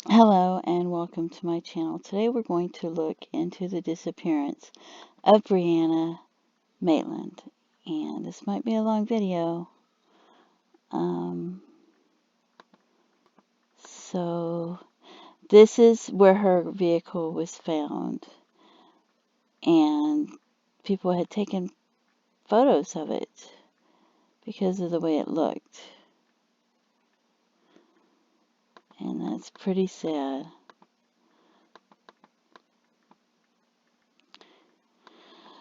Hello and welcome to my channel. Today we're going to look into the disappearance of Brianna Maitland. And this might be a long video. Um, so this is where her vehicle was found. And people had taken photos of it because of the way it looked. And that's pretty sad.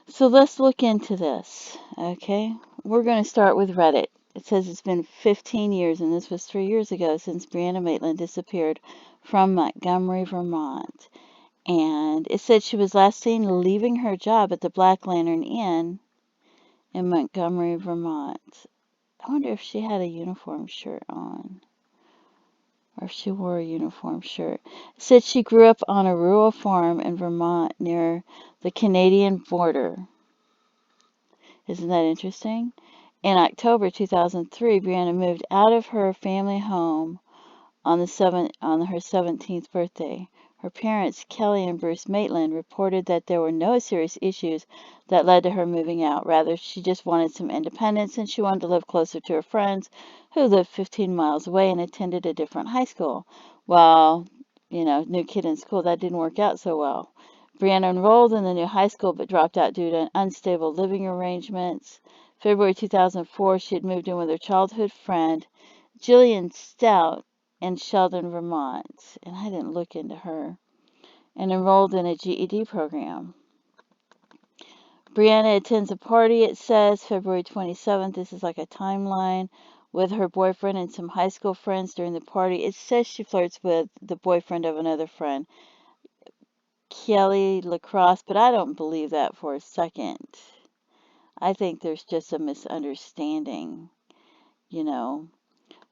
So let's look into this, okay? We're going to start with Reddit. It says it's been 15 years, and this was 3 years ago, since Brianna Maitland disappeared from Montgomery, Vermont. And it said she was last seen leaving her job at the Black Lantern Inn in Montgomery, Vermont. I wonder if she had a uniform shirt on, or if she wore a uniform shirt. It said she grew up on a rural farm in Vermont near the Canadian border. Isn't that interesting? In October 2003, Brianna moved out of her family home on her 17th birthday. Her parents, Kelly and Bruce Maitland, reported that there were no serious issues that led to her moving out. Rather, she just wanted some independence and she wanted to live closer to her friends who lived 15 miles away and attended a different high school. Well, new kid in school, that didn't work out so well. Brianna enrolled in the new high school but dropped out due to unstable living arrangements. February 2004, she had moved in with her childhood friend, Jillian Stout, in Sheldon, Vermont. And I didn't look into her. And enrolled in a GED program. Brianna attends a party, it says, February 27th. This is like a timeline with her boyfriend and some high school friends during the party. It says she flirts with the boyfriend of another friend, Kelly Lacrosse, but I don't believe that for a second. I think there's just a misunderstanding, you know.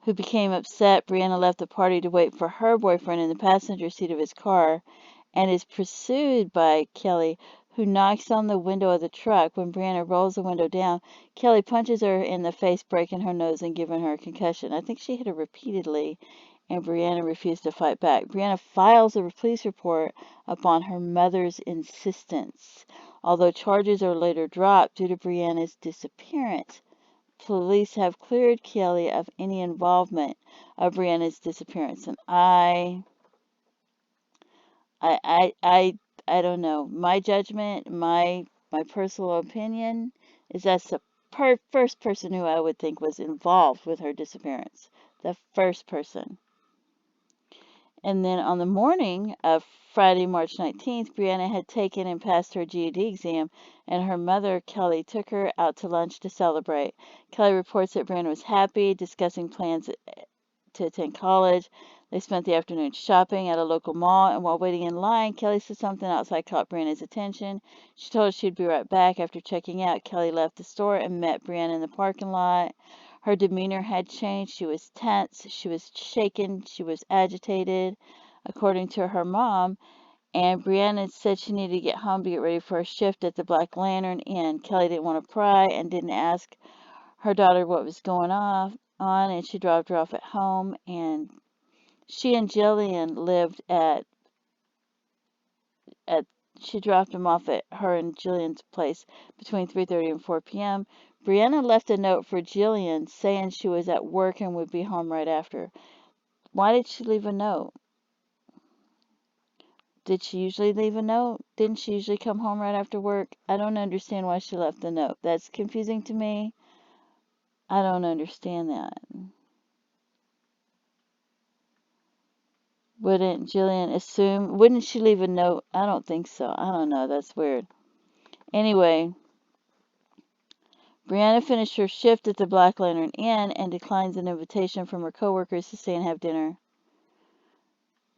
Who became upset. Brianna left the party to wait for her boyfriend in the passenger seat of his car and is pursued by Kelly, who knocks on the window of the truck. When Brianna rolls the window down, Kelly punches her in the face, breaking her nose and giving her a concussion. I think she hit her repeatedly, and Brianna refused to fight back. Brianna files a police report upon her mother's insistence. Although charges are later dropped due to Brianna's disappearance, police have cleared Kelly of any involvement of Brianna's disappearance. And I, I, I, I don't know. My judgment, my personal opinion is that's the first person who I would think was involved with her disappearance. The first person. And then on the morning of Friday, March 19th, Brianna had taken and passed her GED exam, and her mother, Kelly, took her out to lunch to celebrate. Kelly reports that Brianna was happy, discussing plans to attend college. They spent the afternoon shopping at a local mall, and while waiting in line, Kelly said something outside caught Brianna's attention. She told her she'd be right back. After checking out, Kelly left the store and met Brianna in the parking lot. Her demeanor had changed. She was tense, she was shaken, she was agitated, according to her mom. And Brianna said she needed to get home to get ready for a shift at the Black Lantern Inn. Kelly didn't want to pry and didn't ask her daughter what was going on, and she dropped her off at home. And she and Jillian lived at she dropped him off at her and Jillian's place between 3:30 and 4 p.m. Brianna left a note for Jillian saying she was at work and would be home right after. Why did she leave a note? Did she usually leave a note? Didn't she usually come home right after work? I don't understand why she left the note. That's confusing to me. I don't understand that. Wouldn't Jillian assume? Wouldn't she leave a note? I don't think so. I don't know. That's weird. Anyway, Brianna finished her shift at the Black Lantern Inn and declines an invitation from her coworkers to stay and have dinner,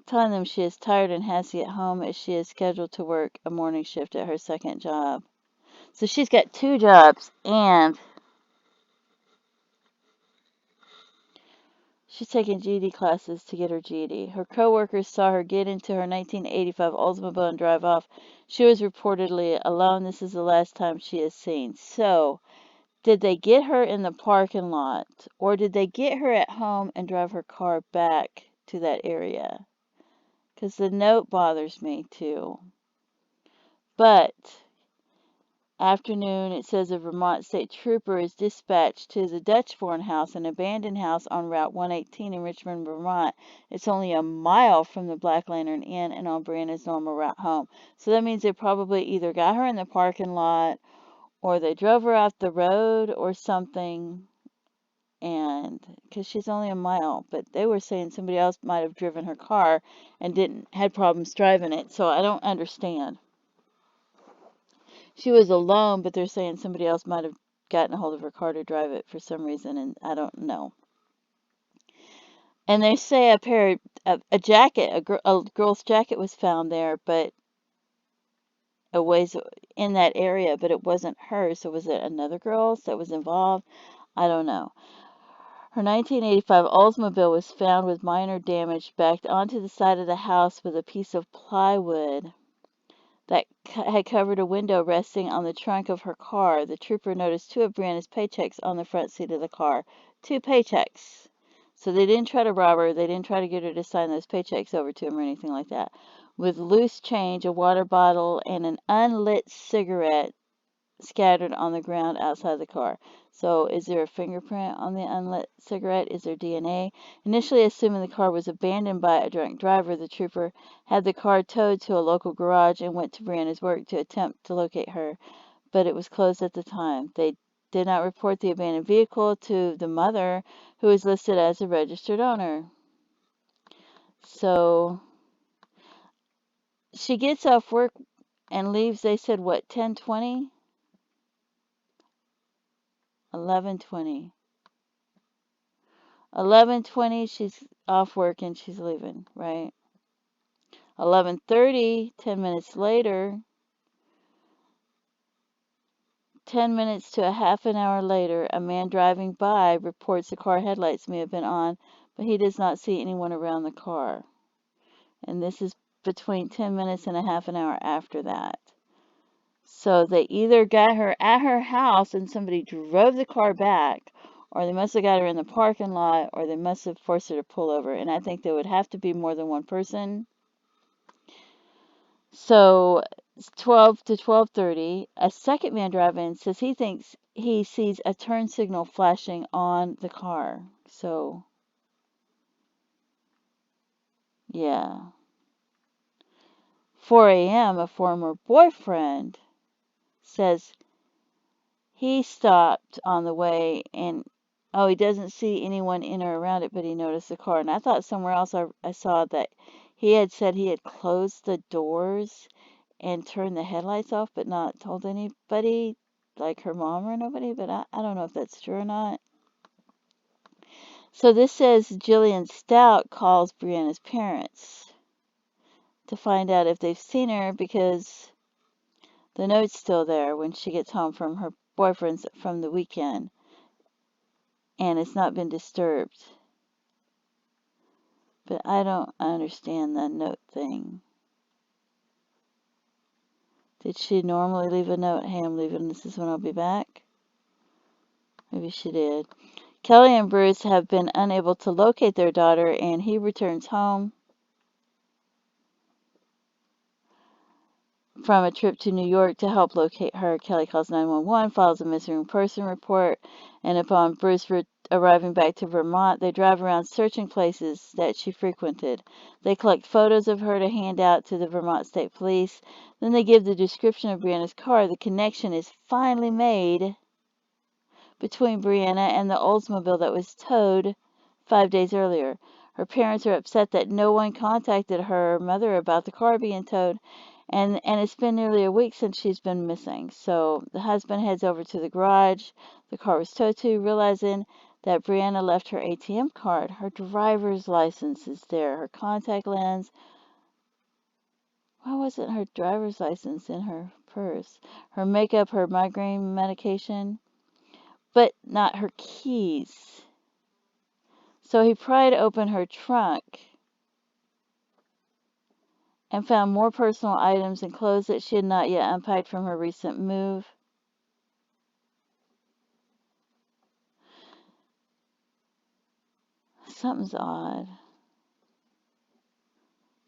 telling them she is tired and has to get home as she is scheduled to work a morning shift at her second job. So she's got two jobs and she's taking GED classes to get her GED. Her coworkers saw her get into her 1985 Oldsmobile and drive off. She was reportedly alone. This is the last time she is seen. So, did they get her in the parking lot, or did they get her at home and drive her car back to that area? because the note bothers me too. But afternoon, it says a Vermont state trooper is dispatched to the Dutchburn house, an abandoned house on Route 118 in Richmond, Vermont. It's only a mile from the Black Lantern Inn and on Brianna's normal route home. So that means they probably either got her in the parking lot or they drove her off the road or something. And because she's only a mile, but they were saying somebody else might have driven her car and had problems driving it. So I don't understand. She was alone, but they're saying somebody else might have gotten a hold of her car to drive it for some reason, and I don't know. And they say a jacket, a girl's jacket was found there, but a ways in that area, but it wasn't hers. So was it another girl's that was involved? I don't know. Her 1985 Oldsmobile was found with minor damage backed onto the side of the house with a piece of plywood that had covered a window resting on the trunk of her car. The trooper noticed two of Brianna's paychecks on the front seat of the car. Two paychecks. So they didn't try to rob her. They didn't try to get her to sign those paychecks over to him or anything like that. With loose change, a water bottle, and an unlit cigarette scattered on the ground outside the car. So is there a fingerprint on the unlit cigarette? Is there DNA? Initially assuming the car was abandoned by a drunk driver, the trooper had the car towed to a local garage and went to Brianna's work to attempt to locate her, but it was closed at the time. They did not report the abandoned vehicle to the mother, who was listed as a registered owner. So she gets off work and leaves, they said, what, 10:20? 11:20. 11:20, she's off work and she's leaving, right? 11:30, 10 minutes later, 10 minutes to a half an hour later, a man driving by reports the car headlights may have been on, but he does not see anyone around the car. And this is between 10 minutes and a half an hour after that. So they either got her at her house and somebody drove the car back, or they must have got her in the parking lot, or they must have forced her to pull over. And I think there would have to be more than one person. So 12 to 12:30, a second man driving says he thinks he sees a turn signal flashing on the car. So, yeah. 4 a.m., a former boyfriend says he stopped on the way and, oh, he doesn't see anyone in or around it, but he noticed the car. And I thought somewhere else I saw that he had said he had closed the doors and turned the headlights off, but not told anybody, like her mom or nobody, but I don't know if that's true or not. So this says Jillian Stout calls Brianna's parents to find out if they've seen her because the note's still there when she gets home from her boyfriend's from the weekend and it's not been disturbed. But I don't understand the note thing. Did she normally leave a note? Hey, I'm leaving. This is when I'll be back. Maybe she did. Kelly and Bruce have been unable to locate their daughter, and he returns home from a trip to New York to help locate her. Kelly calls 911, files a missing person report, and upon Bruce arriving back to Vermont, they drive around searching places that she frequented. They collect photos of her to hand out to the Vermont State Police. Then they give the description of Brianna's car. The connection is finally made between Brianna and the Oldsmobile that was towed 5 days earlier. Her parents are upset that no one contacted her mother about the car being towed, and it's been nearly a week since she's been missing. So the husband heads over to the garage the car was towed to, realizing that Brianna left her ATM card. Her driver's license is there, her contact lens. Why wasn't her driver's license in her purse? Her makeup, her migraine medication, but not her keys. So he pried open her trunk and found more personal items and clothes that she had not yet unpacked from her recent move. Something's odd.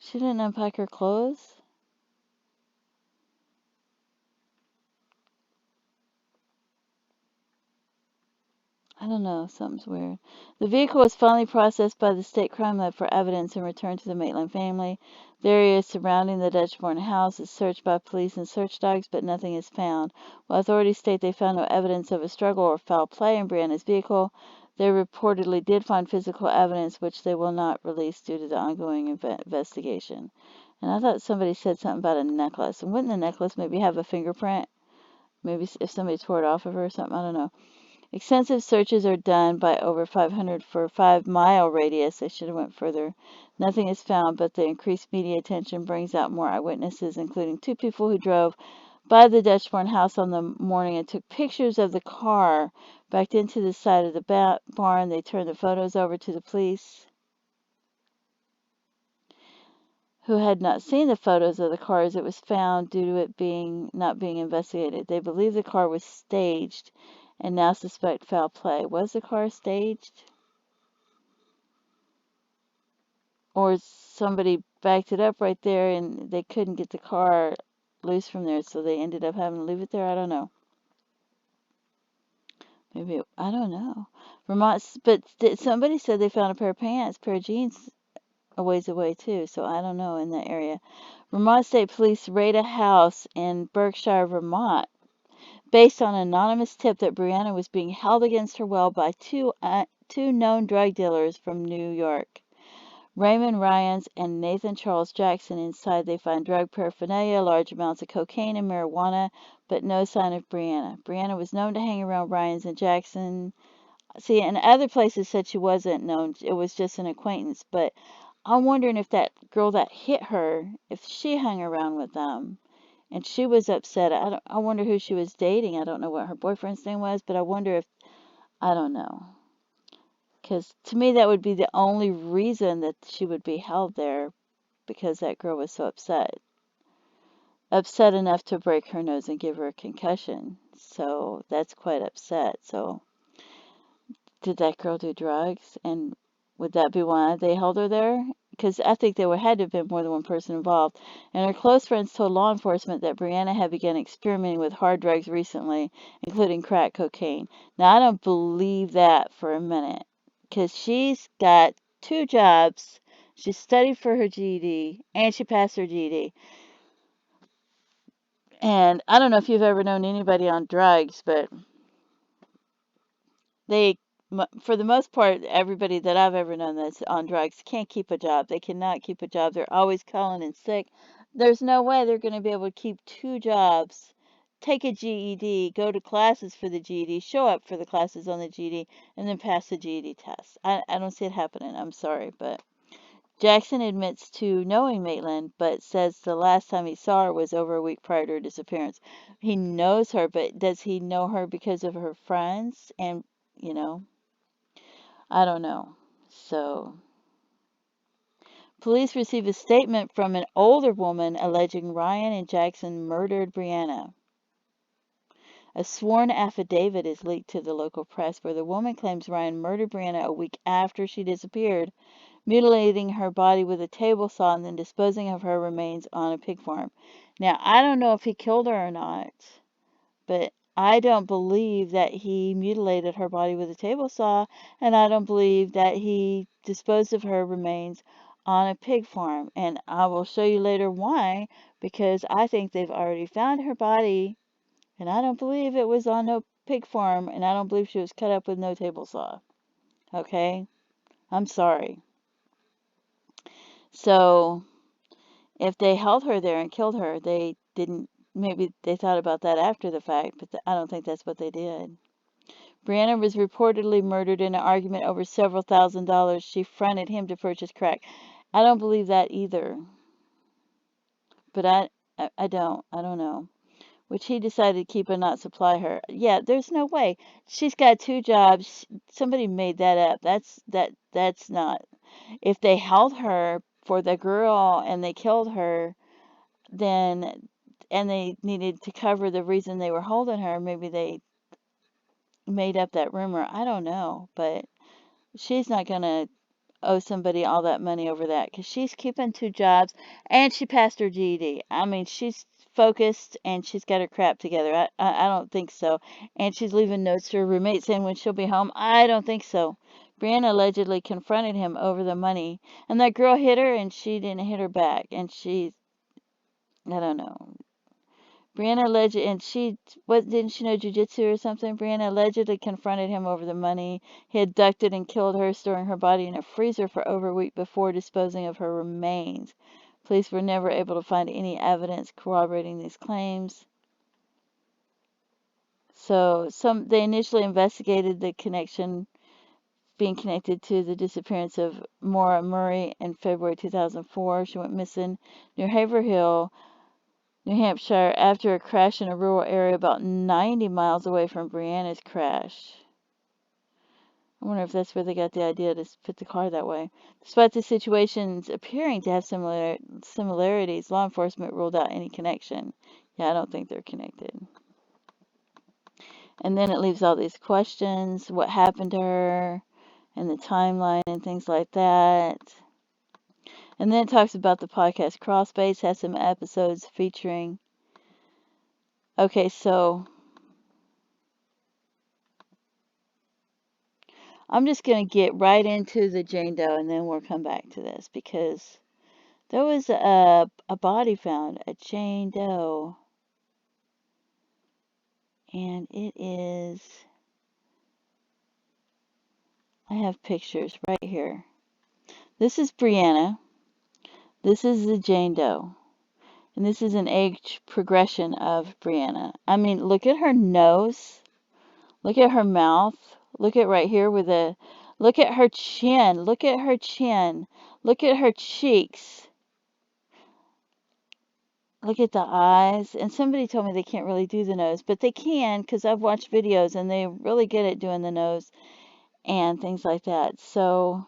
She didn't unpack her clothes? I don't know, something's weird. The vehicle was finally processed by the state crime lab for evidence and returned to the Maitland family. The area surrounding the Dutchburn house is searched by police and search dogs, but nothing is found. While authorities state they found no evidence of a struggle or foul play in Brianna's vehicle, they reportedly did find physical evidence which they will not release due to the ongoing investigation. And I thought somebody said something about a necklace. And wouldn't the necklace maybe have a fingerprint? Maybe if somebody tore it off of her or something, I don't know. Extensive searches are done by over 500 for a 5-mile radius. They should have went further. Nothing is found, but the increased media attention brings out more eyewitnesses, including 2 people who drove by the Dutchburn house on the morning and took pictures of the car backed into the side of the barn. They turned the photos over to the police, who had not seen the photos of the car as it was found due to it not being investigated. They believe the car was staged and now suspect foul play. Was the car staged? Or somebody backed it up right there and they couldn't get the car loose from there, so they ended up having to leave it there? I don't know. Maybe, I don't know. Vermont, but somebody said they found a pair of pants, pair of jeans a ways away too, so I don't know in that area. Vermont State Police raid a house in Berkshire, Vermont, based on an anonymous tip that Brianna was being held against her will by two known drug dealers from New York. Raymond Ryans and Nathan Charles Jackson. Inside, they find drug paraphernalia, large amounts of cocaine and marijuana, but no sign of Brianna. Brianna was known to hang around Ryans and Jackson. See, and other places said she wasn't known. It was just an acquaintance. But I'm wondering if that girl that hit her, if she hung around with them and she was upset. I wonder who she was dating. I don't know what her boyfriend's name was, but I wonder if, I don't know. Because to me, that would be the only reason that she would be held there, because that girl was so upset. Upset enough to break her nose and give her a concussion. So that's quite upset. So did that girl do drugs? And would that be why they held her there? Because I think there had to have been more than one person involved. And her close friends told law enforcement that Brianna had begun experimenting with hard drugs recently, including crack cocaine. Now, I don't believe that for a minute, because she's got 2 jobs. She studied for her GED, and she passed her GED. And I don't know if you've ever known anybody on drugs, but they, for the most part, everybody that I've ever known that's on drugs can't keep a job. They cannot keep a job. They're always calling in sick. There's no way they're going to be able to keep 2 jobs, take a GED, go to classes for the GED, show up for the classes on the GED, and then pass the GED test. I don't see it happening. I'm sorry, but Jackson admits to knowing Maitland, but says the last time he saw her was over a week prior to her disappearance. He knows her, but does he know her because of her friends? And, you know, I don't know. So, police receive a statement from an older woman alleging Ryan and Jackson murdered Brianna. A sworn affidavit is leaked to the local press where the woman claims Ryan murdered Brianna a week after she disappeared, mutilating her body with a table saw and then disposing of her remains on a pig farm. Now, I don't know if he killed her or not, but I don't believe that he mutilated her body with a table saw, and I don't believe that he disposed of her remains on a pig farm. And I will show you later why, because I think they've already found her body, and I don't believe it was on no pig farm, and I don't believe she was cut up with no table saw. Okay? I'm sorry. So, if they held her there and killed her, they didn't, maybe they thought about that after the fact, but I don't think that's what they did. Brianna was reportedly murdered in an argument over several $1,000s. She fronted him to purchase crack. I don't believe that either. But I don't know. Which he decided to keep and not supply her. Yeah, there's no way. She's got 2 jobs. Somebody made that up. That's not. If they held her for the girl and they killed her, then, and they needed to cover the reason they were holding her, maybe they made up that rumor. I don't know, but she's not gonna, owe somebody all that money over that, because she's keeping 2 jobs and she passed her GED. I mean, she's focused and she's got her crap together. I don't think so. And she's leaving notes to her roommate saying when she'll be home. I don't think so. Brianna allegedly confronted him over the money, and that girl hit her and she didn't hit her back. And I don't know. Brianna alleged, and didn't she know jujitsu or something? Brianna allegedly confronted him over the money. He abducted and killed her, storing her body in a freezer for over a week before disposing of her remains. Police were never able to find any evidence corroborating these claims. So they initially investigated the connection being connected to the disappearance of Maura Murray in February 2004. She went missing near Haverhill, New Hampshire, after a crash in a rural area about 90 miles away from Brianna's crash. I wonder if that's where they got the idea to put the car that way. Despite the situations appearing to have similarities, law enforcement ruled out any connection. Yeah, I don't think they're connected. And then it leaves all these questions, what happened to her, and the timeline and things like that. And then it talks about the podcast Crossbase, has some episodes featuring. Okay, so I'm just going to get right into the Jane Doe, and then we'll come back to this, because there was a body found, a Jane Doe, and it is, I have pictures right here. This is Brianna. This is the Jane Doe. And this is an age progression of Brianna. I mean, look at her nose. Look at her mouth. Look at right here look at her chin. Look at her chin. Look at her cheeks. Look at the eyes. And somebody told me they can't really do the nose, but they can, because I've watched videos and they're really good at doing the nose and things like that. So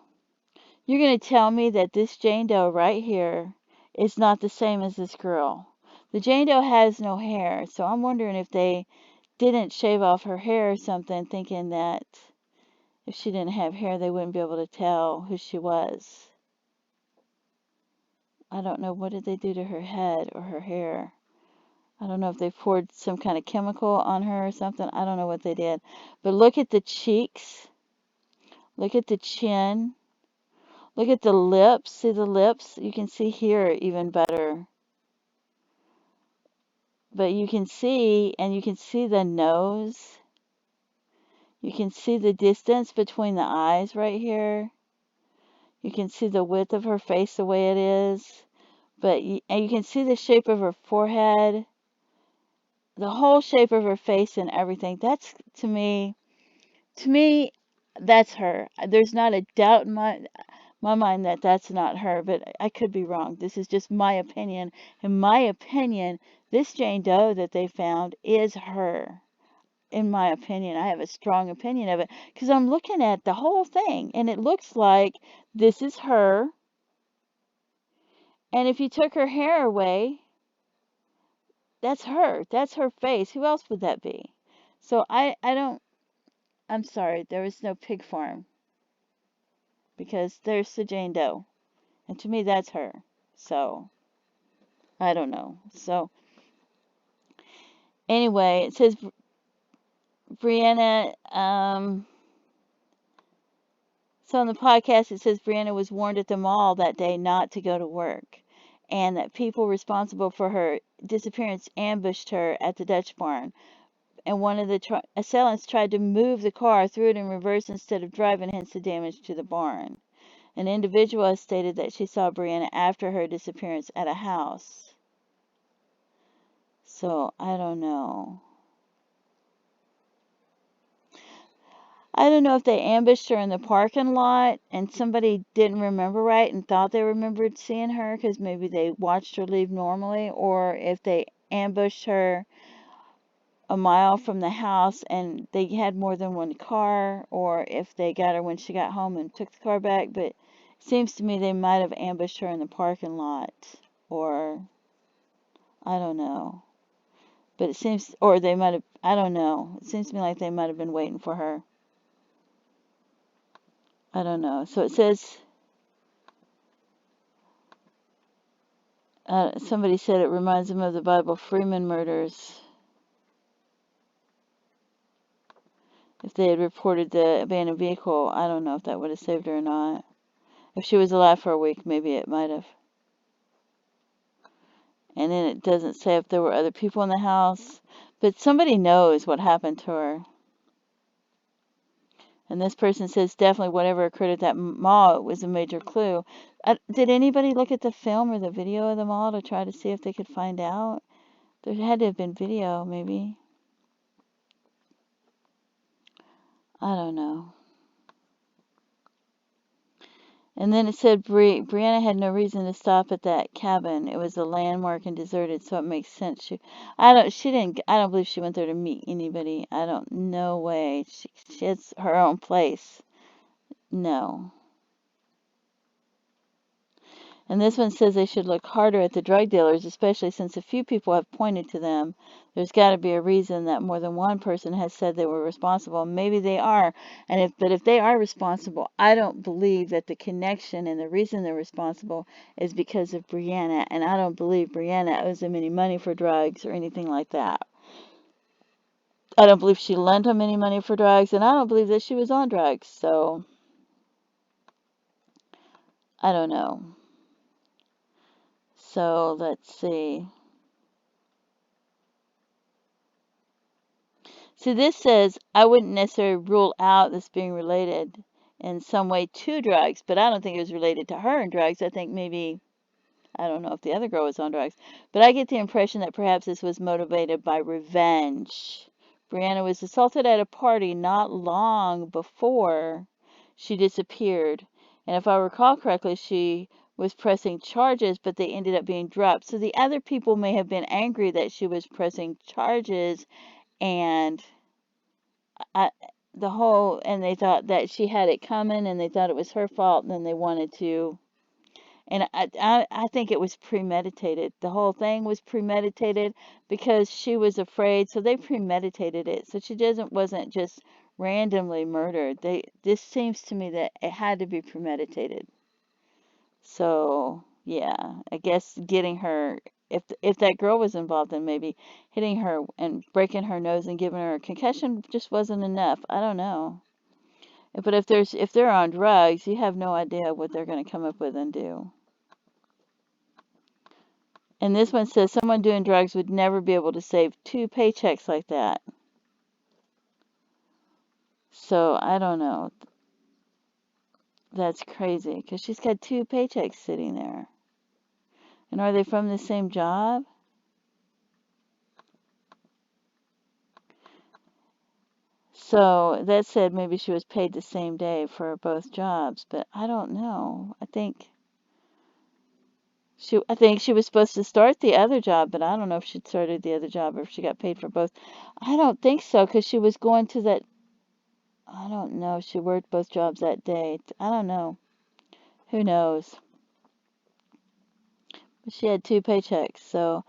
you're going to tell me that this Jane Doe right here is not the same as this girl. The Jane Doe has no hair, so I'm wondering if they didn't shave off her hair or something, thinking that if she didn't have hair, they wouldn't be able to tell who she was. I don't know. What did they do to her head or her hair? I don't know if they poured some kind of chemical on her or something. I don't know what they did. But look at the cheeks. Look at the chin. Look at the lips. See the lips? You can see here even better. But you can see, and you can see the nose. You can see the distance between the eyes right here. You can see the width of her face the way it is. And you can see the shape of her forehead. The whole shape of her face and everything. That's, to me, that's her. There's not a doubt in my mind that that's not her, but I could be wrong. This is just my opinion. In my opinion, this Jane Doe that they found is her. In my opinion, I have a strong opinion of it, because I'm looking at the whole thing and it looks like this is her. And if you took her hair away, that's her. That's her face. Who else would that be? So I'm sorry, there was no pig farm, because there's the Jane Doe. And to me, that's her. So, I don't know. So, anyway, it says Brianna, so in the podcast, it says Brianna was warned at the mall that day not to go to work, and that people responsible for her disappearance ambushed her at the Dutch barn. And one of the assailants tried to move the car, threw it in reverse instead of driving, hence the damage to the barn. An individual has stated that she saw Brianna after her disappearance at a house. So, I don't know. I don't know if they ambushed her in the parking lot and somebody didn't remember right and thought they remembered seeing her because maybe they watched her leave normally, or if they ambushed her a mile from the house and they had more than one car, or if they got her when she got home and took the car back. But it seems to me they might have ambushed her in the parking lot, or I don't know. But it seems, or they might have, I don't know. It seems to me like they might have been waiting for her. I don't know. So it says, Somebody said it reminds them of the Bible Freeman murders. If they had reported the abandoned vehicle, I don't know if that would have saved her or not. If she was alive for a week, maybe it might have. And then it doesn't say if there were other people in the house, but somebody knows what happened to her. And this person says definitely whatever occurred at that mall was a major clue. Did anybody look at the film or the video of the mall to try to see if they could find out? There had to have been video, maybe. I don't know. And then it said Brianna had no reason to stop at that cabin. It was a landmark and deserted, so it makes sense. I don't believe she went there to meet anybody. No way. She has her own place. No. And this one says they should look harder at the drug dealers, especially since a few people have pointed to them. There's got to be a reason that more than one person has said they were responsible. Maybe they are, but if they are responsible, I don't believe that the connection and the reason they're responsible is because of Brianna, and I don't believe Brianna owes them any money for drugs or anything like that. I don't believe she lent them any money for drugs, and I don't believe that she was on drugs, so I don't know. So let's see. So this says, I wouldn't necessarily rule out this being related in some way to drugs, but I don't think it was related to her and drugs. I think maybe, I don't know if the other girl was on drugs, but I get the impression that perhaps this was motivated by revenge. Brianna was assaulted at a party not long before she disappeared. And if I recall correctly, she was pressing charges, but they ended up being dropped. So the other people may have been angry that she was pressing charges and I, and they thought that she had it coming and they thought it was her fault and then they wanted to, and I think it was premeditated. The whole thing was premeditated because she was afraid, so they premeditated it. So wasn't just randomly murdered. This seems to me that it had to be premeditated. So, yeah, I guess getting her, if that girl was involved, then maybe hitting her and breaking her nose and giving her a concussion just wasn't enough. I don't know. But if they're on drugs, you have no idea what they're going to come up with and do. And this one says someone doing drugs would never be able to save 2 paychecks like that. So, I don't know. That's crazy because she's got 2 paychecks sitting there. And are they from the same job? So that said, maybe she was paid the same day for both jobs, but I don't know. I think she was supposed to start the other job, but I don't know if she started the other job or if she got paid for both. I don't think so, because she was going to that. I don't know. She worked both jobs that day. I don't know. Who knows? But she had 2 paychecks, so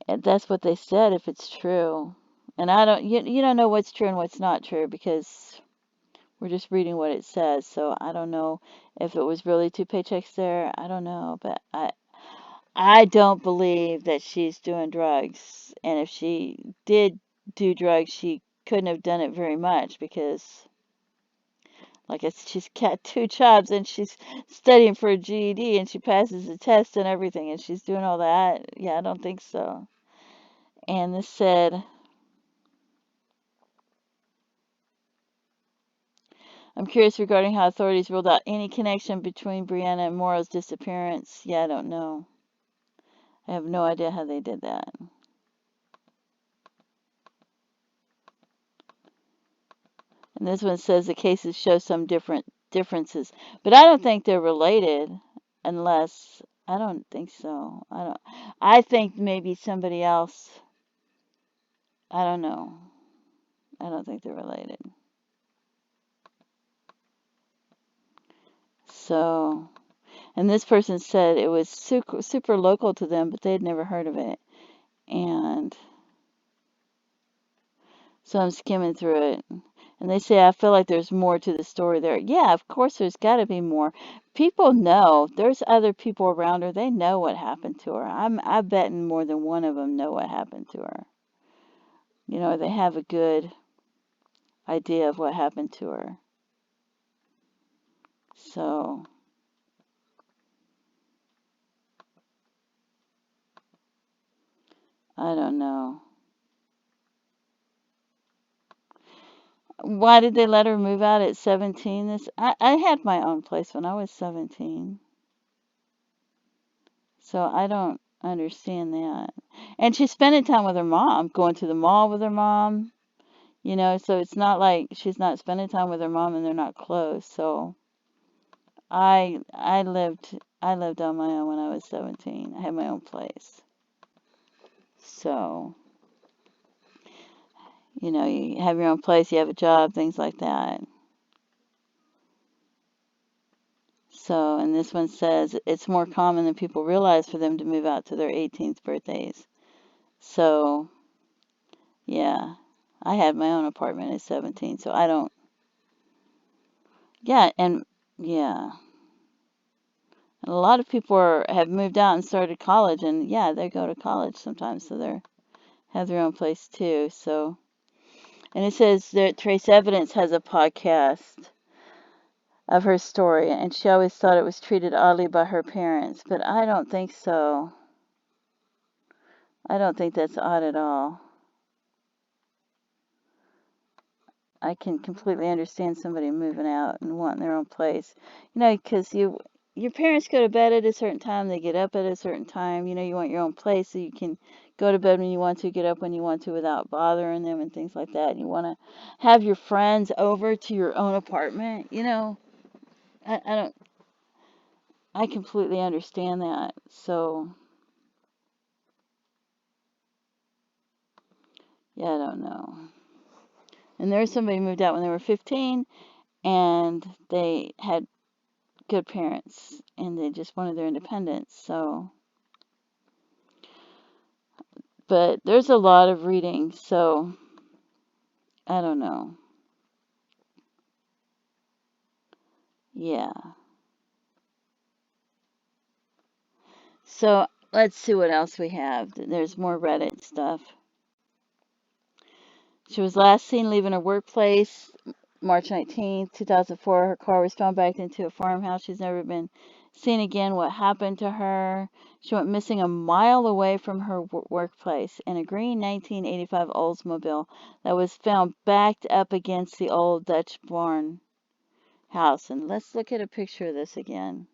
that's what they said. If it's true, and I don't. You don't know what's true and what's not true because we're just reading what it says, so I don't know if it was really 2 paychecks there. I don't know, but I don't believe that she's doing drugs. And if she did do drugs, she couldn't have done it very much because, like I said, she's got 2 jobs and she's studying for a GED and she passes the test and everything and she's doing all that. Yeah, I don't think so. And this said, I'm curious regarding how authorities ruled out any connection between Brianna and Morrow's disappearance. Yeah, I don't know. I have no idea how they did that. And this one says the cases show some differences, but I don't think they're related unless I don't think so. I think maybe somebody else. I don't know. I don't think they're related. So, and this person said it was super local to them, but they'd never heard of it. And so I'm skimming through it. And they say, I feel like there's more to the story there. Yeah, of course, there's got to be more. People know. There's other people around her. They know what happened to her. I betting more than one of them know what happened to her. You know, they have a good idea of what happened to her. So, I don't know. Why did they let her move out at 17? I had my own place when I was 17. So I don't understand that. And she's spending time with her mom, going to the mall with her mom, you know, so it's not like she's not spending time with her mom and they're not close. So I lived on my own when I was 17. I had my own place. So, you know, you have your own place, you have a job, things like that. So, and this one says it's more common than people realize for them to move out to their 18th birthdays. So, yeah, I had my own apartment at 17, so I don't, yeah, and yeah. And a lot of people have moved out and started college, and yeah, they go to college sometimes, so they have their own place too. So, and it says that Trace Evidence has a podcast of her story, and she always thought it was treated oddly by her parents, but I don't think so. I don't think that's odd at all. I can completely understand somebody moving out and wanting their own place. You know, because your parents go to bed at a certain time, they get up at a certain time. You know, you want your own place so you can go to bed when you want to, get up when you want to without bothering them and things like that. And you want to have your friends over to your own apartment. You know, I don't. I completely understand that. So, yeah, I don't know. And there's somebody who moved out when they were 15 and they had good parents and they just wanted their independence. So, but there's a lot of reading, so I don't know. Yeah. So let's see what else we have. There's more Reddit stuff. She was last seen leaving her workplace March 19th, 2004. Her car was found backed into a farmhouse. She's never been seen again. What happened to her? She went missing a mile away from her workplace in a green 1985 Oldsmobile that was found backed up against the old Dutchburn house. And let's look at a picture of this again.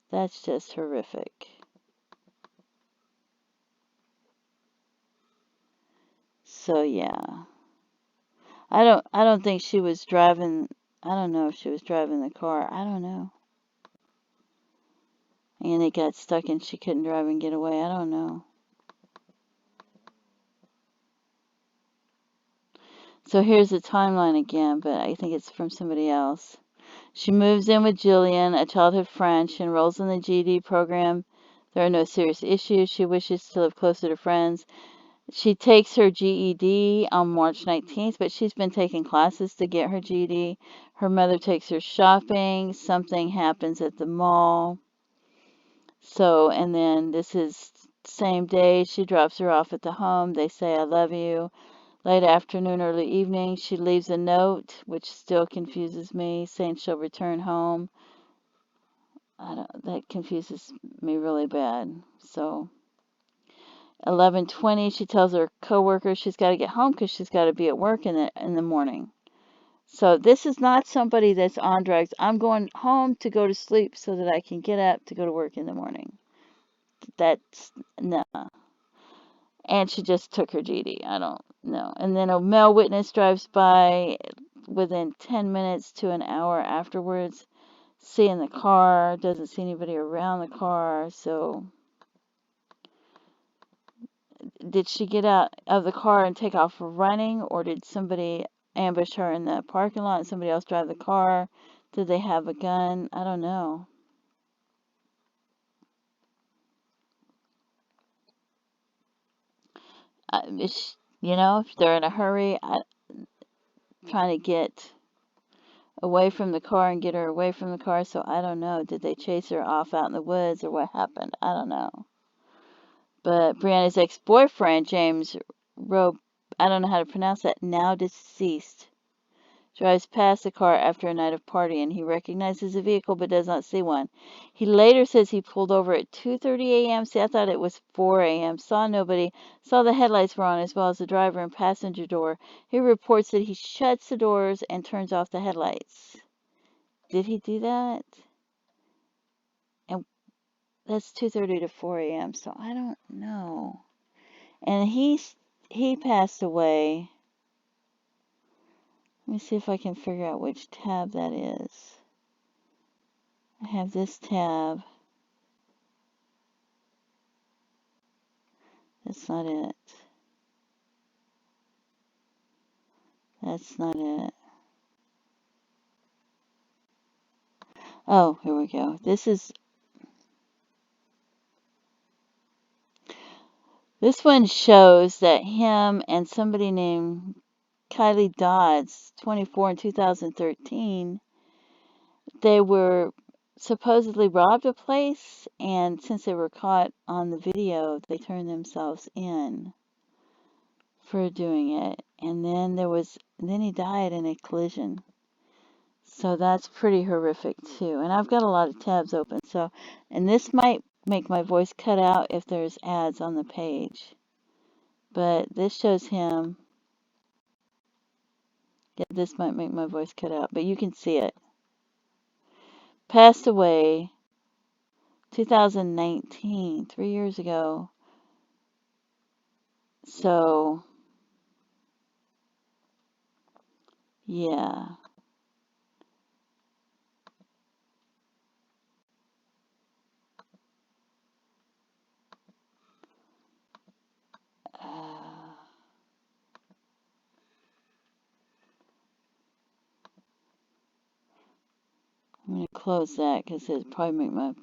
That's just horrific. So yeah. I don't think she was driving. I don't know if she was driving the car. I don't know. And it got stuck and she couldn't drive and get away. I don't know. So here's the timeline again, but I think it's from somebody else. She moves in with Jillian, a childhood friend. She enrolls in the GED program. There are no serious issues. She wishes to live closer to friends. She takes her GED on March 19th, but she's been taking classes to get her GED. Her mother takes her shopping. Something happens at the mall. So, and then this is same day, she drops her off at the home. They say, I love you. Late afternoon, early evening, she leaves a note, which still confuses me, saying she'll return home. That confuses me really bad. So, 11:20, she tells her coworker she's got to get home because she's got to be at work in the morning. So this is not somebody that's on drugs. I'm going home to go to sleep so that I can get up to go to work in the morning. That's no. And she just took her GD. I don't know. And then a male witness drives by within 10 minutes to an hour afterwards, seeing the car, doesn't see anybody around the car. So, did she get out of the car and take off running, or did somebody ambush her in the parking lot and somebody else drive the car? Did they have a gun? I don't know. If they're in a hurry, trying to get away from the car and get her away from the car. So I don't know. Did they chase her off out in the woods or what happened? I don't know. But Brianna's ex-boyfriend, James Robe, I don't know how to pronounce that, now deceased, drives past the car after a night of partying. He recognizes a vehicle but does not see one. He later says he pulled over at 2:30 a.m. See, I thought it was 4 a.m. Saw nobody. Saw the headlights were on as well as the driver and passenger door. He reports that he shuts the doors and turns off the headlights. Did he do that? And that's 2:30 to 4 a.m. So I don't know. And he passed away. Let me see if I can figure out which tab that is. I have this tab. That's not it. That's not it. Oh, here we go. This one shows that him and somebody named Kylie Dodds, 24 in 2013, they were supposedly robbed a place, and since they were caught on the video, they turned themselves in for doing it. And then he died in a collision. So that's pretty horrific too. And I've got a lot of tabs open. And this might make my voice cut out if there's ads on the page. But this shows him. Yeah, this might make my voice cut out, but you can see it. Passed away 2019, 3 years ago. So, yeah. I'm going to close that because it'll probably make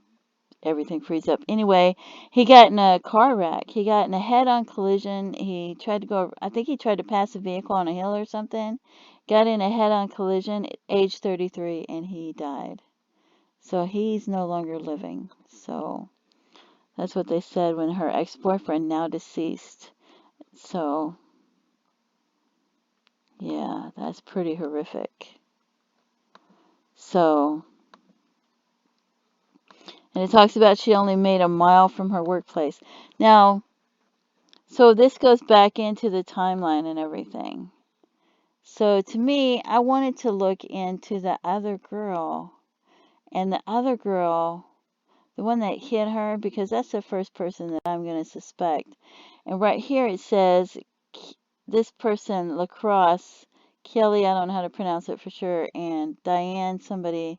everything freeze up. Anyway, he got in a car wreck. He got in a head-on collision. He tried to go, I think he tried to pass a vehicle on a hill or something. Got in a head-on collision at age 33 and he died. So he's no longer living. So that's what they said when her ex-boyfriend, now deceased. So, yeah, that's pretty horrific. So, and it talks about she only made a mile from her workplace. Now, so this goes back into the timeline and everything. So to me, I wanted to look into the other girl. And the other girl, the one that hit her, because that's the first person that I'm going to suspect. And right here it says, this person, Lacrosse, Kelly, I don't know how to pronounce it for sure, and Diane, somebody,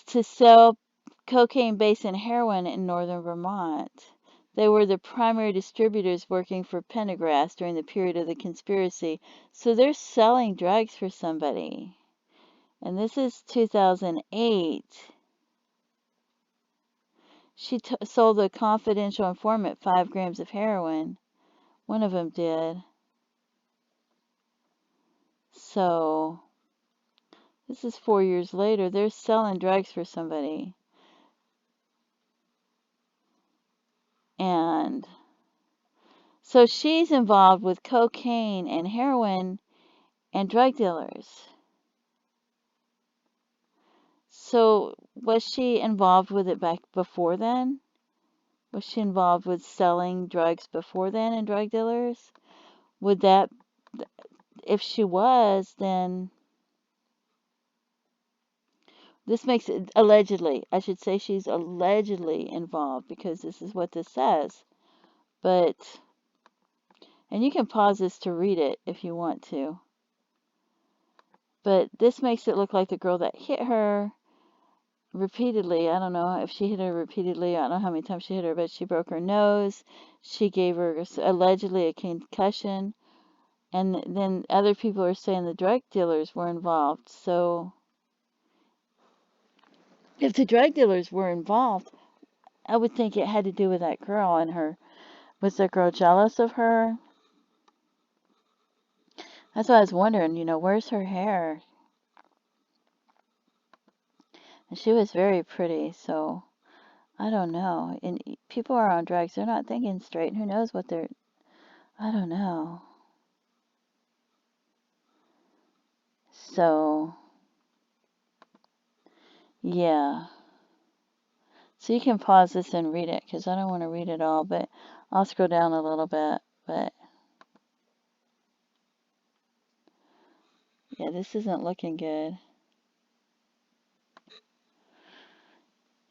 to sell cocaine base and heroin in northern Vermont. They were the primary distributors working for Pendergrass during the period of the conspiracy. So they're selling drugs for somebody. And this is 2008. She sold a confidential informant 5 grams of heroin. One of them did. So this is 4 years later. They're selling drugs for somebody. And so she's involved with cocaine and heroin and drug dealers. So was she involved with it back before then? Was she involved with selling drugs before then and drug dealers? Would that, if she was, then this makes it allegedly. I should say she's allegedly involved because this is what this says. But, and you can pause this to read it if you want to. But this makes it look like the girl that hit her repeatedly. I don't know if she hit her repeatedly. I don't know how many times she hit her, but she broke her nose. She gave her allegedly a concussion. And then other people are saying the drug dealers were involved. So if the drug dealers were involved, I would think it had to do with that girl and her. Was the girl jealous of her? That's why I was wondering, where's her hair? And she was very pretty, so I don't know. And people are on drugs, they're not thinking straight. And who knows what they're, I don't know. So, yeah. So you can pause this and read it because I don't want to read it all, but I'll scroll down a little bit. But yeah, this isn't looking good.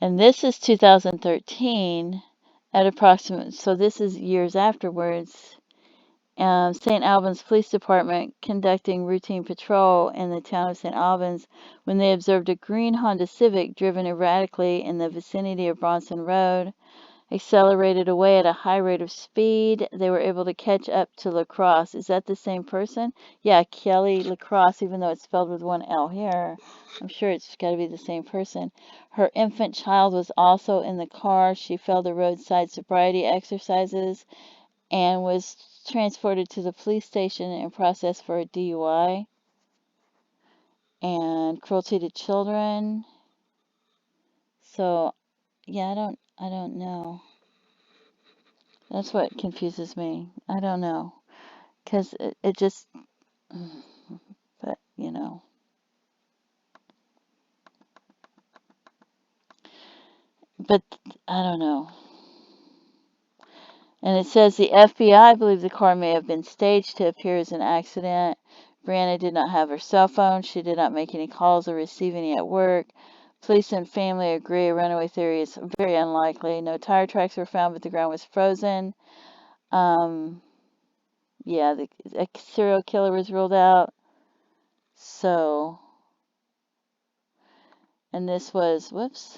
And this is 2013 at approximate, so this is years afterwards. St. Albans Police Department conducting routine patrol in the town of St. Albans when they observed a green Honda Civic driven erratically in the vicinity of Bronson Road. Accelerated away at a high rate of speed. They were able to catch up to Lacrosse. Is that the same person? Yeah, Kelly Lacrosse, even though it's spelled with one L here. I'm sure it's got to be the same person. Her infant child was also in the car. She failed the roadside sobriety exercises and was transported to the police station and processed for a DUI and cruelty to children. So, yeah, I don't know. That's what confuses me. I don't know. Because it just, but, but I don't know. And it says the FBI believes the car may have been staged to appear as an accident. Brianna did not have her cell phone. She did not make any calls or receive any at work. Police and family agree a runaway theory is very unlikely. No tire tracks were found, but the ground was frozen. Um, yeah, a serial killer was ruled out. So, and this was, whoops.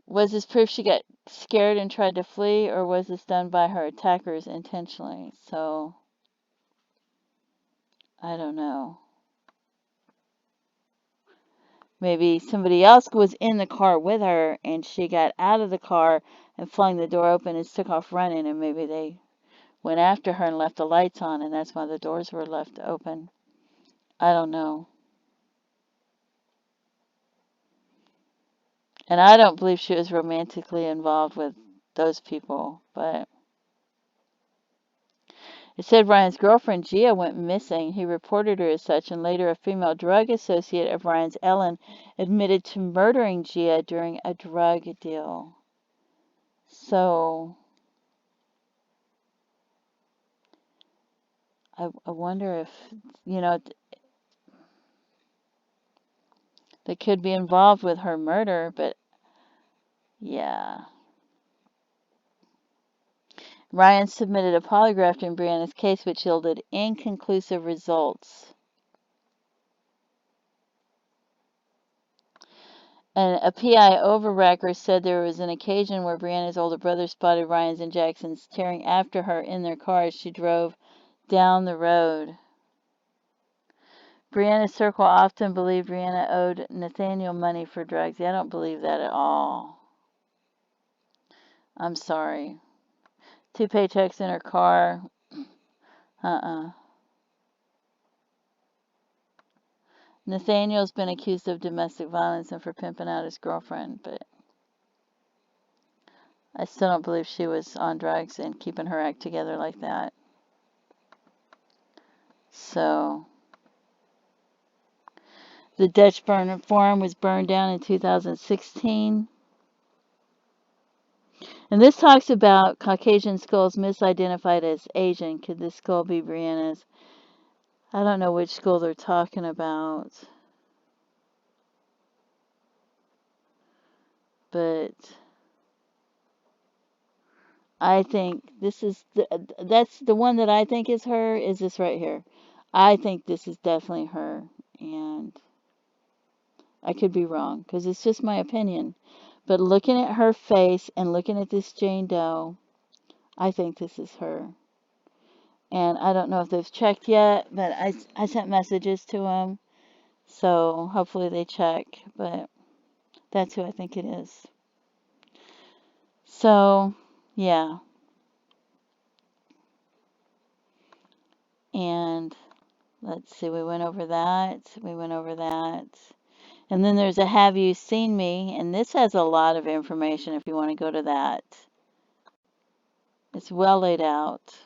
Was this proof she got scared and tried to flee, or was this done by her attackers intentionally? So, I don't know. Maybe somebody else was in the car with her and she got out of the car and flung the door open and took off running, and maybe they went after her and left the lights on, and that's why the doors were left open. I don't know. And I don't believe she was romantically involved with those people, but it said Ryan's girlfriend Gia went missing. He reported her as such, and later a female drug associate of Ryan's, Ellen, admitted to murdering Gia during a drug deal. So I wonder if, you know, they could be involved with her murder, but yeah. Ryan submitted a polygraph in Brianna's case, which yielded inconclusive results. And a PI overrecord said there was an occasion where Brianna's older brother spotted Ryan's and Jackson's tearing after her in their car as she drove down the road. Brianna's circle often believed Brianna owed Nathaniel money for drugs. Yeah, I don't believe that at all. I'm sorry. 2 paychecks in her car. Uh-uh. Nathaniel's been accused of domestic violence and for pimping out his girlfriend, but I still don't believe she was on drugs and keeping her act together like that. So, the Dutchburn farm was burned down in 2016. And this talks about Caucasian skulls misidentified as Asian. Could this skull be Brianna's? I don't know which skull they're talking about. But I think this is that's the one that I think is her, is this right here. I think this is definitely her, and I could be wrong because it's just my opinion. But looking at her face and looking at this Jane Doe, I think this is her. And I don't know if they've checked yet, but I sent messages to them, so hopefully they check. But that's who I think it is. So, yeah. And let's see, we went over that. And then there's a Have You Seen Me? And this has a lot of information if you want to go to that. It's well laid out.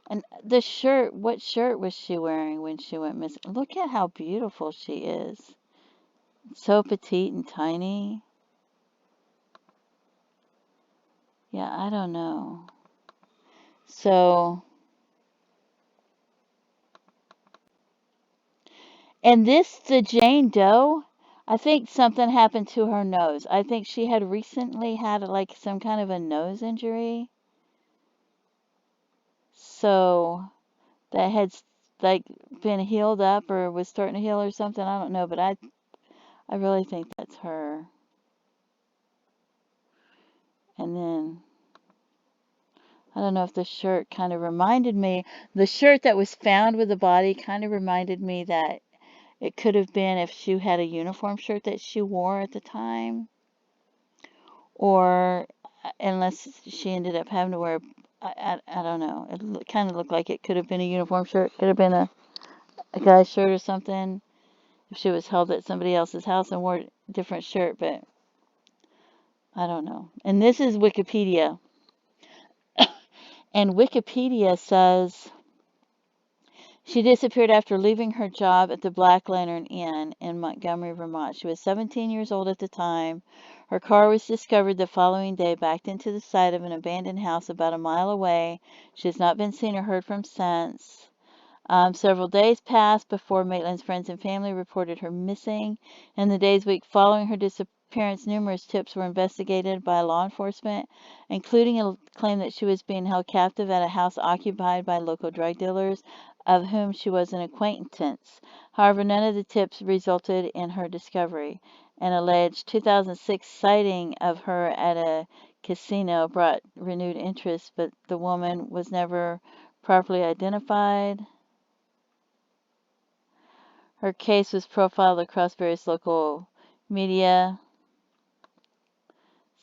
And the shirt, what shirt was she wearing when she went missing? Look at how beautiful she is. So petite and tiny. Yeah, I don't know. So, and the Jane Doe, I think something happened to her nose. I think she had recently had like some kind of a nose injury. So, that had like been healed up or was starting to heal or something. I don't know, but I really think that's her. And then I don't know if the shirt kind of reminded me, the shirt that was found with the body kind of reminded me that it could have been if she had a uniform shirt that she wore at the time, or unless she ended up having to wear, I don't know. It kind of looked like it could have been a uniform shirt, could have been a guy's shirt or something if she was held at somebody else's house and wore a different shirt, but I don't know. And this is Wikipedia. And Wikipedia says she disappeared after leaving her job at the Black Lantern Inn in Montgomery, Vermont. She was 17 years old at the time. Her car was discovered the following day backed into the side of an abandoned house about a mile away. She has not been seen or heard from since. Several days passed before Maitland's friends and family reported her missing. In the week following her disappearance, numerous tips were investigated by law enforcement, including a claim that she was being held captive at a house occupied by local drug dealers, of whom she was an acquaintance. However, none of the tips resulted in her discovery. An alleged 2006 sighting of her at a casino brought renewed interest, but the woman was never properly identified. Her case was profiled across various local media,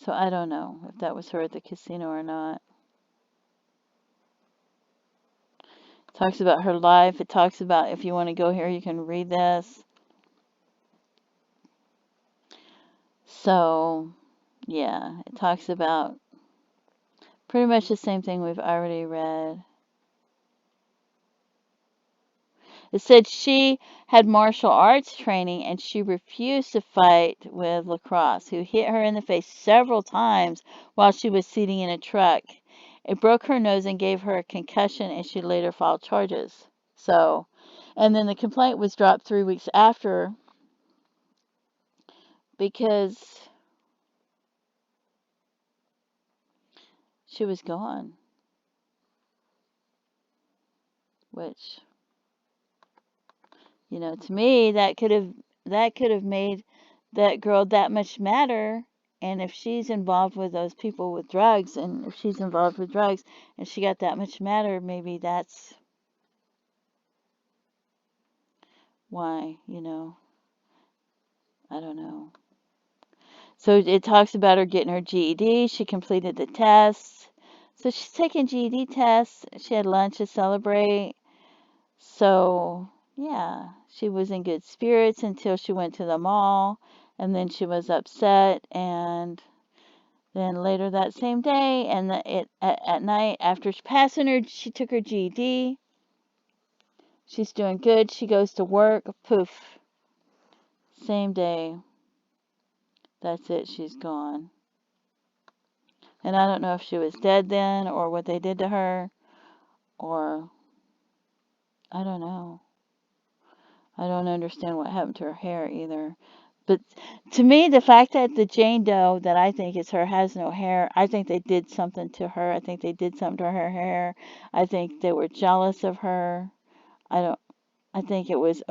so I don't know if that was her at the casino or not. It talks about her life. It talks about, if you want to go here, you can read this. So, yeah, it talks about pretty much the same thing we've already read. It said she had martial arts training and she refused to fight with Lacrosse, who hit her in the face several times while she was sitting in a truck. It broke her nose and gave her a concussion, and she later filed charges. So, and then the complaint was dropped 3 weeks after because she was gone, which, to me that could have made that girl that much madder. And if she's involved with those people with drugs, and if she's involved with drugs and she got that much madder, maybe that's why, I don't know. So it talks about her getting her GED. She completed the tests. So she's taking GED tests. She had lunch to celebrate. So, yeah, she was in good spirits until she went to the mall, and then she was upset, and then later that same day, and at night after passing her, she took her GED. She's doing good. She goes to work. Poof. Same day. That's it. She's gone. And I don't know if she was dead then, or what they did to her, or I don't know. I don't understand what happened to her hair either. But to me, the fact that the Jane Doe that I think is her has no hair, I think they did something to her. I think they did something to her hair. I think they were jealous of her. I don't. I think it was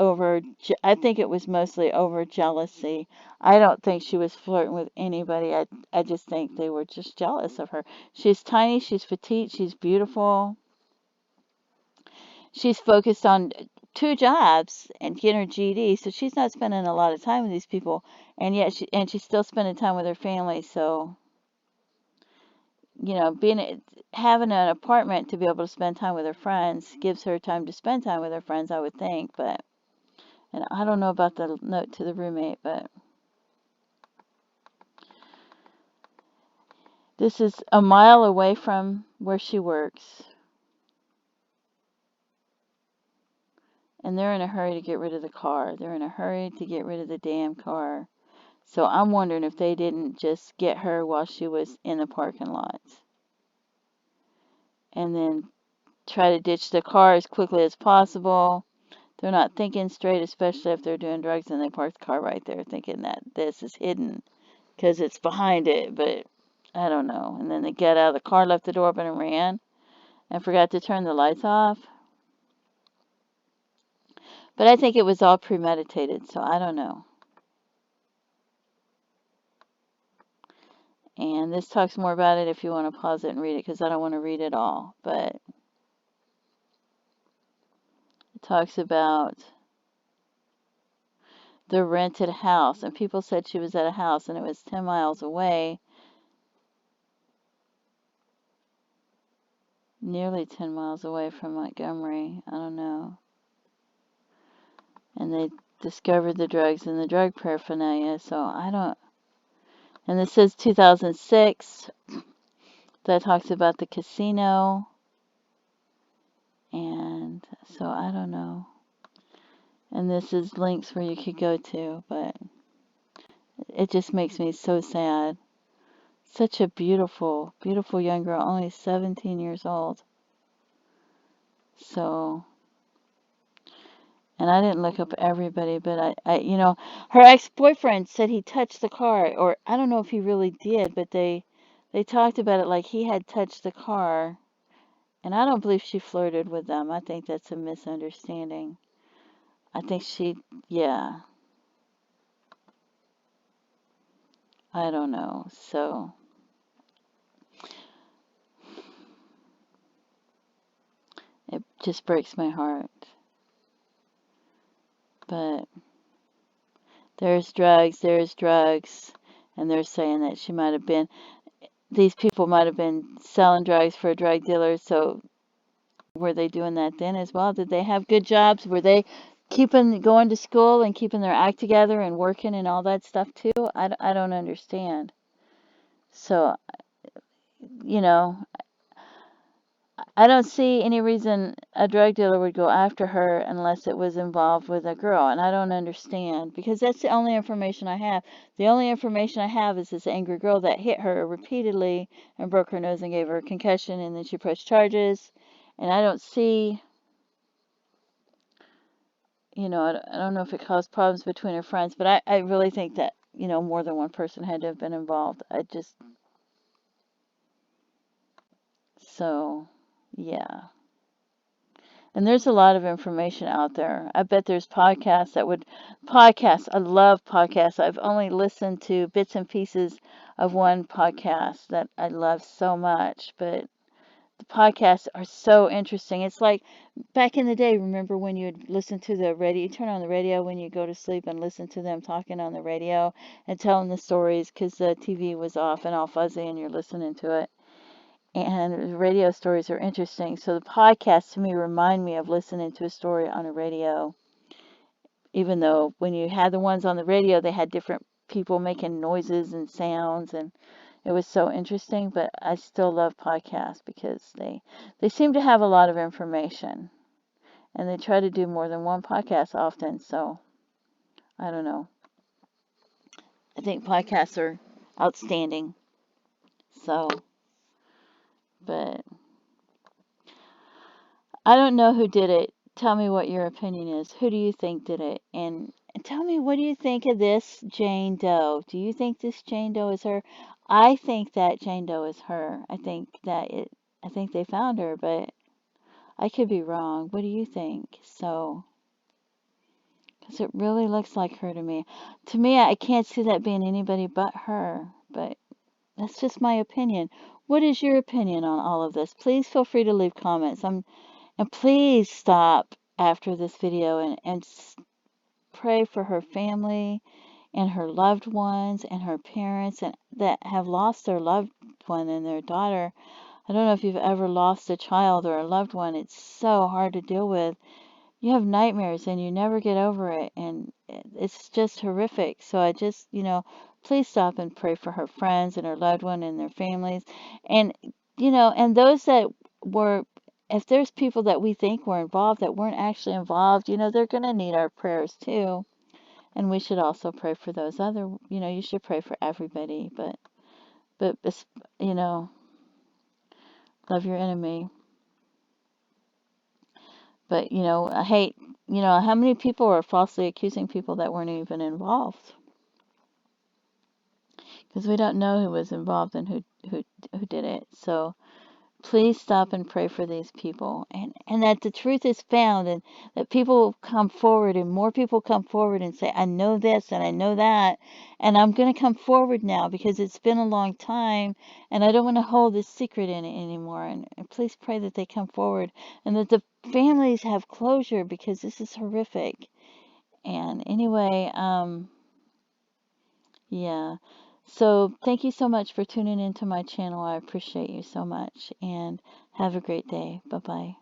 I think it was mostly over jealousy. I don't think she was flirting with anybody. I just think they were just jealous of her. She's tiny. She's petite. She's beautiful. She's focused on two jobs and getting her GED, so she's not spending a lot of time with these people, and yet she's still spending time with her family. So, you know, having an apartment to be able to spend time with her friends gives her time to spend time with her friends, I would think. But, and I don't know about the note to the roommate, but this is a mile away from where she works. And they're in a hurry to get rid of the car. They're in a hurry to get rid of the damn car. So I'm wondering if they didn't just get her while she was in the parking lot. And then try to ditch the car as quickly as possible. They're not thinking straight, especially if they're doing drugs and they park the car right there thinking that this is hidden because it's behind it. But I don't know. And then they get out of the car, left the door open and ran and forgot to turn the lights off. But I think it was all premeditated, so I don't know. And this talks more about it if you want to pause it and read it, because I don't want to read it all. But it talks about the rented house. And people said she was at a house and it was 10 miles away. Nearly 10 miles away from Montgomery. I don't know. And they discovered the drugs and the drug paraphernalia. So I don't. And this says 2006. That talks about the casino. And so I don't know. And this is links where you could go to, but it just makes me so sad. Such a beautiful, beautiful young girl, only 17 years old. So, and I didn't look up everybody, but you know, her ex-boyfriend said he touched the car, or I don't know if he really did, but they talked about it like he had touched the car, and I don't believe she flirted with them. I think that's a misunderstanding. I think yeah, I don't know. So, it just breaks my heart. But there's drugs, and they're saying that these people might have been selling drugs for drug dealers, so were they doing that then as well? Did they have good jobs? Were they going to school and keeping their act together and working and all that stuff too? I don't understand. So, you know, I don't see any reason a drug dealer would go after her unless it was involved with a girl, and I don't understand because that's the only information I have. The only information I have is this angry girl that hit her repeatedly and broke her nose and gave her a concussion, and then she pressed charges. And I don't see, you know, I don't know if it caused problems between her friends, but I really think that, you know, more than one person had to have been involved. So, yeah. And there's a lot of information out there. I bet there's podcasts. I love podcasts. I've only listened to bits and pieces of one podcast that I love so much, but the podcasts are so interesting. It's like back in the day, remember when you'd listen to the radio, you turn on the radio when you go to sleep and listen to them talking on the radio and telling the stories because the TV was off and all fuzzy and you're listening to it. And radio stories are interesting. So the podcasts to me remind me of listening to a story on a radio, even though when you had the ones on the radio, they had different people making noises and sounds, and it was so interesting. But I still love podcasts because they seem to have a lot of information, and they try to do more than one podcast often. So I don't know. I think podcasts are outstanding. So, but I don't know who did it. Tell me what your opinion is. Who do you think did it? And tell me, what do you think of this Jane Doe? Do you think this Jane Doe is her? I think that Jane Doe is her. I think they found her, but I could be wrong. What do you think? So, because it really looks like her to me. To me, I can't see that being anybody but her, but that's just my opinion. What is your opinion on all of this? Please feel free to leave comments. And please stop after this video and pray for her family and her loved ones and her parents and that have lost their loved loved one and their daughter. I don't know if you've ever lost a child or a loved one. It's so hard to deal with. You have nightmares and you never get over it, and it's just horrific. So I just, please stop and pray for her friends and her loved one and their families. And, and those that were, if there's people that we think were involved that weren't actually involved, they're going to need our prayers too. And we should also pray for those other, you should pray for everybody, but, love your enemy. But, I hate, how many people are falsely accusing people that weren't even involved? Because we don't know who was involved and who did it. So please stop and pray for these people, and that the truth is found, and that people come forward, and more people come forward and say, I know this and I know that, and I'm going to come forward now because it's been a long time and I don't want to hold this secret in it anymore. And please pray that they come forward and that the families have closure, because this is horrific. And anyway, yeah. So thank you so much for tuning into my channel. I appreciate you so much, and have a great day. Bye-bye.